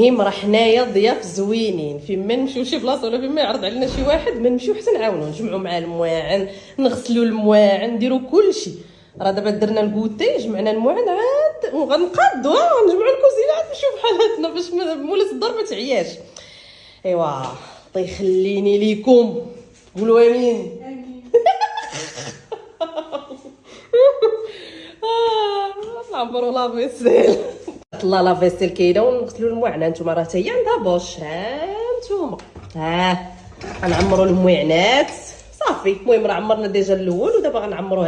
المهم راه حنايا ضياف زوينين، فين ما نمشيو شي بلاصه ولا فين ما يعرض علينا شي واحد ما نمشيو حتى نعاونو، نجمعوا مع المواعن، نغسلوا المواعن، نديروا كلشي. راه دابا درنا الكوتي، جمعنا المواعن، عاد وغنقادو نجمعوا الكوزينه، عاد نمشيو بحالاتنا باش مولات الدار ما تعياش. ايوا الله يخليني ليكم، قولوا امين. نعمروا لا فيسيل. طلع لا فيسيل كاينه ونغسلوا المواعنه. نتوما راه حتى هي عندها بوش، ها نتوما غنعمروا المواعنات صافي. المهم راه عمرنا ديجا الاول ودابا غنعمروا